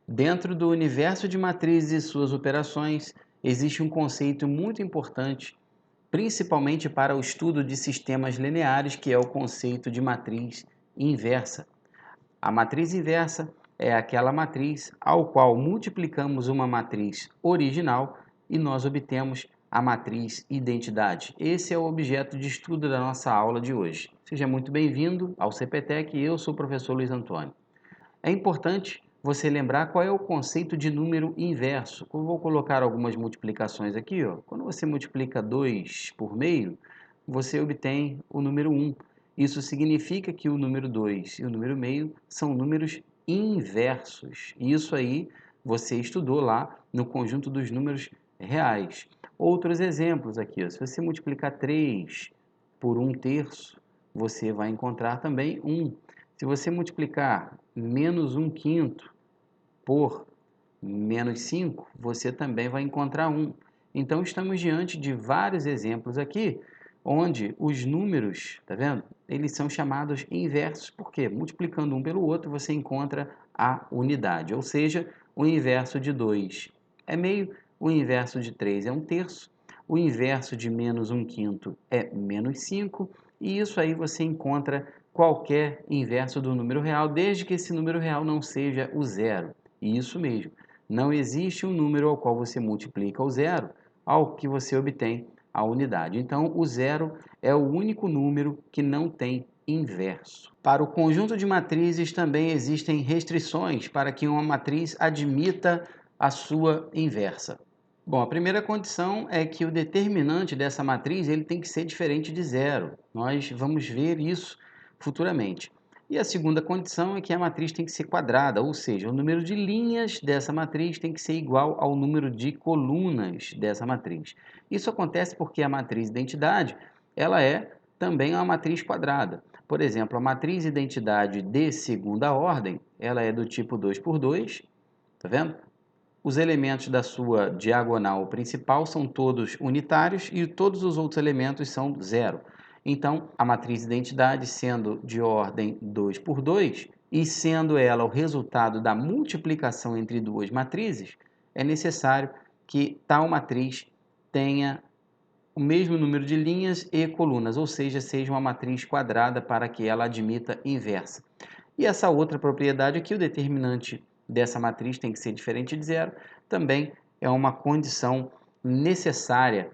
Dentro do universo de matrizes e suas operações, existe um conceito muito importante, principalmente para o estudo de sistemas lineares, que é o conceito de matriz inversa. A matriz inversa é aquela matriz ao qual multiplicamos uma matriz original e nós obtemos a matriz identidade. Esse é o objeto de estudo da nossa aula de hoje. Seja muito bem-vindo ao CPTEC, eu sou o professor Luiz Antônio. É importante você lembrar qual é o conceito de número inverso. Eu vou colocar algumas multiplicações aqui. Quando você multiplica 2 por meio, você obtém o número 1. Isso significa que o número 2 e o número meio são números inversos. Isso aí você estudou lá no conjunto dos números reais. Outros exemplos aqui. Se você multiplicar 3 por 1/3, você vai encontrar também 1. Se você multiplicar menos 1/5 por menos 5, você também vai encontrar 1. Então, estamos diante de vários exemplos aqui, onde os números, tá vendo? Eles são chamados inversos, porque multiplicando um pelo outro, você encontra a unidade. Ou seja, o inverso de 2 é meio, o inverso de 3 é 1/3, o inverso de menos 1/5 é menos 5, e isso aí você encontra qualquer inverso do número real, desde que esse número real não seja o zero. E isso mesmo, não existe um número ao qual você multiplica o zero, ao que você obtém a unidade. Então, o zero é o único número que não tem inverso. Para o conjunto de matrizes também existem restrições para que uma matriz admita a sua inversa. Bom, a primeira condição é que o determinante dessa matriz ele tem que ser diferente de zero. Nós vamos ver isso futuramente. E a segunda condição é que a matriz tem que ser quadrada, ou seja, o número de linhas dessa matriz tem que ser igual ao número de colunas dessa matriz. Isso acontece porque a matriz identidade, ela é também uma matriz quadrada. Por exemplo, a matriz identidade de segunda ordem, ela é do tipo 2 por 2, tá vendo? Os elementos da sua diagonal principal são todos unitários e todos os outros elementos são zero. Então, a matriz identidade, sendo de ordem 2 por 2 e sendo ela o resultado da multiplicação entre duas matrizes, é necessário que tal matriz tenha o mesmo número de linhas e colunas, ou seja uma matriz quadrada para que ela admita inversa. E essa outra propriedade aqui, o determinante dessa matriz tem que ser diferente de zero, também é uma condição necessária.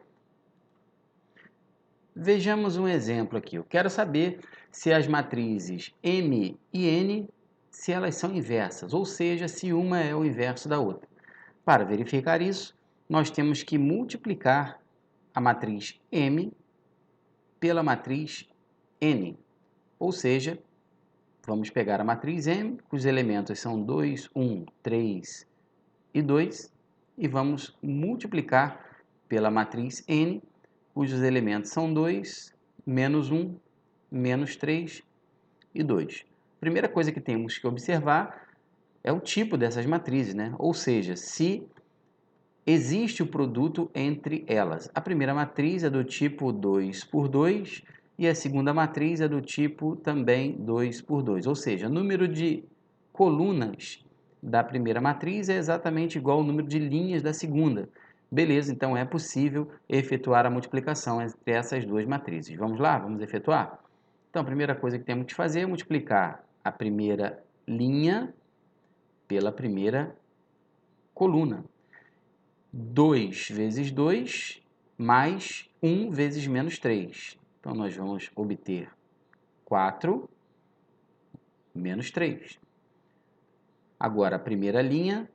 Vejamos um exemplo aqui. Eu quero saber se as matrizes M e N, se elas são inversas, ou seja, se uma é o inverso da outra. Para verificar isso, nós temos que multiplicar a matriz M pela matriz N, ou seja, vamos pegar a matriz M, cujos elementos são 2, 1, 3 e 2, e vamos multiplicar pela matriz N, cujos elementos são 2, menos 1, menos 3 e 2. Primeira coisa que temos que observar é o tipo dessas matrizes, né? Ou seja, se existe o produto entre elas. A primeira matriz é do tipo 2 por 2 e a segunda matriz é do tipo também 2 por 2, ou seja, o número de colunas da primeira matriz é exatamente igual ao número de linhas da segunda. Beleza, então é possível efetuar a multiplicação entre essas duas matrizes. Vamos lá? Vamos efetuar? Então, a primeira coisa que temos que fazer é multiplicar a primeira linha pela primeira coluna. 2 vezes 2 mais 1 vezes menos 3. Então, nós vamos obter 4 menos 3. Agora, a primeira linha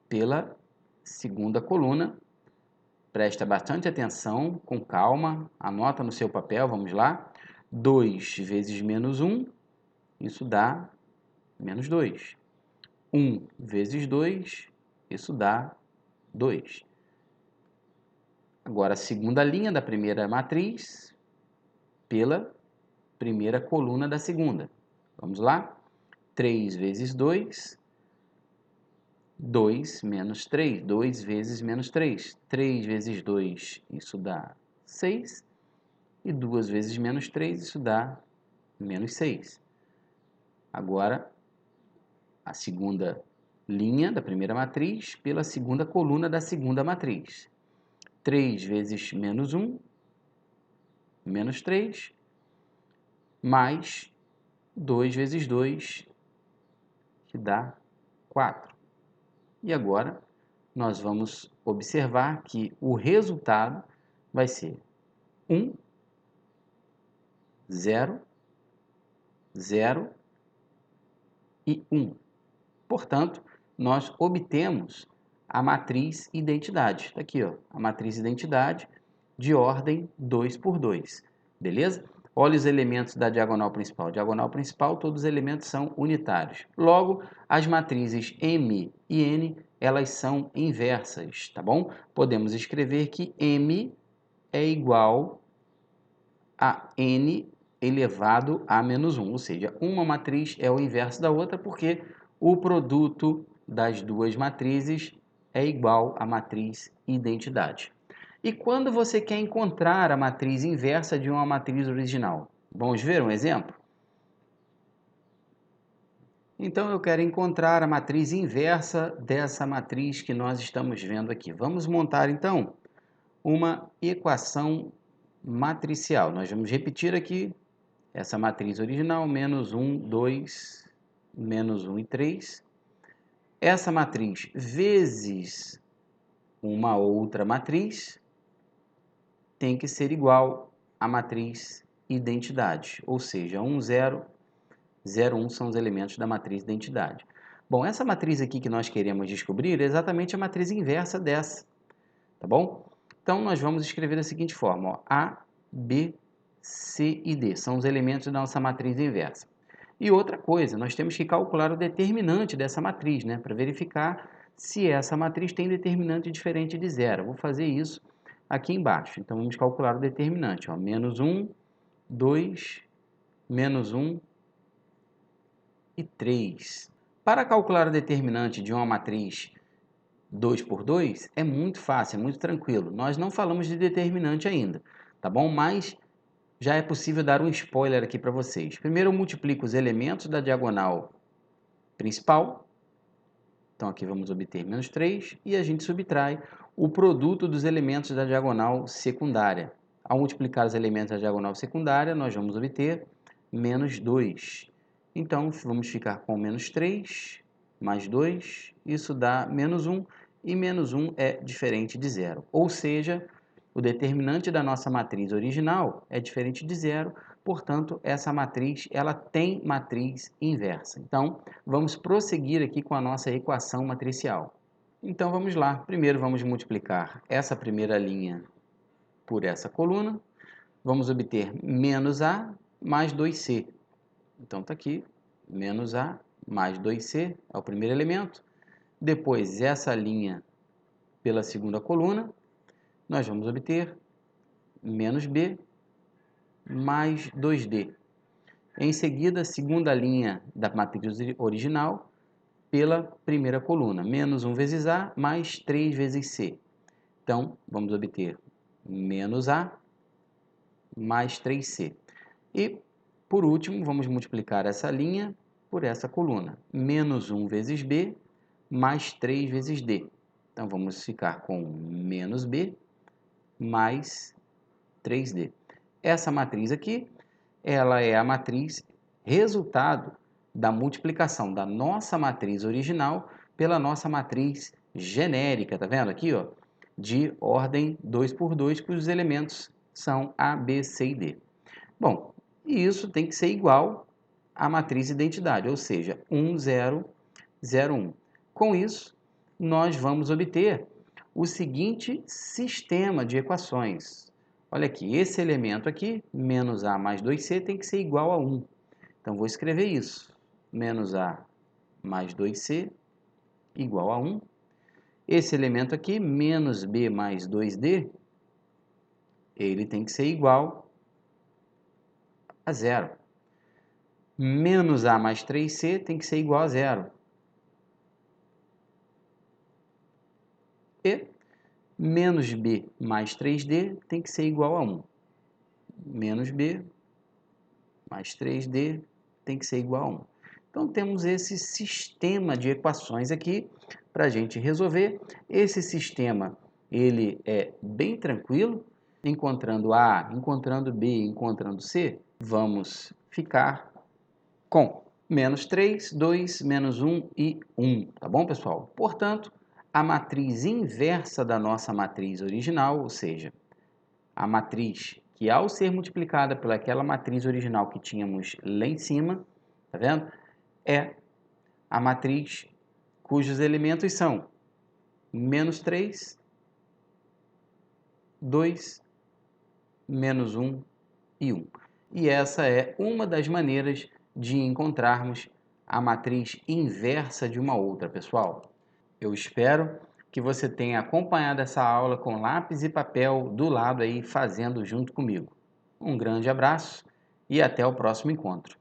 pela segunda coluna. Presta bastante atenção, com calma, anota no seu papel, vamos lá. 2 vezes menos 1, isso dá menos 2. 1 vezes 2, isso dá 2. Agora, a segunda linha da primeira matriz pela primeira coluna da segunda. Vamos lá? 3 vezes 2, 2 menos 3. 2 vezes menos 3. 3 vezes 2, isso dá 6. E 2 vezes menos 3, isso dá menos 6. Agora, a segunda linha da primeira matriz pela segunda coluna da segunda matriz. 3 vezes menos 1, menos 3, mais 2 vezes 2, que dá 4. E agora, nós vamos observar que o resultado vai ser 1, 0, 0 e 1. Portanto, nós obtemos a matriz identidade. Está aqui, ó, a matriz identidade de ordem 2 por 2. Beleza? Olha os elementos da diagonal principal. Diagonal principal, todos os elementos são unitários. Logo, as matrizes M e N, elas são inversas, tá bom? Podemos escrever que M é igual a N elevado a menos 1, ou seja, uma matriz é o inverso da outra porque o produto das duas matrizes é igual à matriz identidade. E quando você quer encontrar a matriz inversa de uma matriz original? Vamos ver um exemplo? Então, eu quero encontrar a matriz inversa dessa matriz que nós estamos vendo aqui. Vamos montar, então, uma equação matricial. Nós vamos repetir aqui essa matriz original, menos 1, 2, menos 1 e 3. Essa matriz vezes uma outra matriz tem que ser igual à matriz identidade, ou seja, 1, 0, 0, 1 são os elementos da matriz identidade. Bom, essa matriz aqui que nós queremos descobrir é exatamente a matriz inversa dessa, tá bom? Então, nós vamos escrever da seguinte forma, ó, A, B, C e D são os elementos da nossa matriz inversa. E outra coisa, nós temos que calcular o determinante dessa matriz, né, para verificar se essa matriz tem determinante diferente de zero. Eu vou fazer isso aqui embaixo. Então, vamos calcular o determinante. Ó, menos 1, 2, menos 1 e 3. Para calcular o determinante de uma matriz 2 por 2, é muito fácil, é muito tranquilo. Nós não falamos de determinante ainda, tá bom? Mas já é possível dar um spoiler aqui para vocês. Primeiro eu multiplico os elementos da diagonal principal. Então aqui vamos obter menos 3 e a gente subtrai o produto dos elementos da diagonal secundária. Ao multiplicar os elementos da diagonal secundária, nós vamos obter menos 2. Então vamos ficar com menos 3 mais 2, isso dá menos 1 e menos 1 é diferente de zero. Ou seja, o determinante da nossa matriz original é diferente de zero, portanto, essa matriz ela tem matriz inversa. Então, vamos prosseguir aqui com a nossa equação matricial. Então, vamos lá. Primeiro, vamos multiplicar essa primeira linha por essa coluna. Vamos obter menos A mais 2C. Então, está aqui, menos A mais 2C é o primeiro elemento. Depois, essa linha pela segunda coluna, nós vamos obter menos B mais 2D. Em seguida, a segunda linha da matriz original pela primeira coluna, menos 1 vezes A mais 3 vezes C. Então, vamos obter menos A mais 3C. E, por último, vamos multiplicar essa linha por essa coluna, menos 1 vezes B mais 3 vezes D. Então, vamos ficar com menos B mais 3D. Essa matriz aqui, ela é a matriz resultado da multiplicação da nossa matriz original pela nossa matriz genérica, tá vendo aqui, ó? De ordem 2 por 2, cujos elementos são A, B, C e D. Bom, e isso tem que ser igual à matriz identidade, ou seja, 1, 0, 0, 1. Com isso, nós vamos obter o seguinte sistema de equações. Olha aqui, esse elemento aqui, menos A mais 2C, tem que ser igual a 1. Então, vou escrever isso. Menos A mais 2C igual a 1. Esse elemento aqui, menos B mais 2D, ele tem que ser igual a 0. Menos A mais 3C tem que ser igual a 0. E menos B mais 3D tem que ser igual a 1. Menos B mais 3D tem que ser igual a 1. Então, temos esse sistema de equações aqui para a gente resolver. Esse sistema, ele é bem tranquilo. Encontrando A, encontrando B, encontrando C, vamos ficar com menos 3, 2, menos 1 e 1, tá bom, pessoal? Portanto, a matriz inversa da nossa matriz original, ou seja, a matriz que ao ser multiplicada pelaquela matriz original que tínhamos lá em cima, tá vendo? É a matriz cujos elementos são menos 3, 2, menos 1 e 1. E essa é uma das maneiras de encontrarmos a matriz inversa de uma outra, pessoal. Eu espero que você tenha acompanhado essa aula com lápis e papel do lado aí, fazendo junto comigo. Um grande abraço e até o próximo encontro.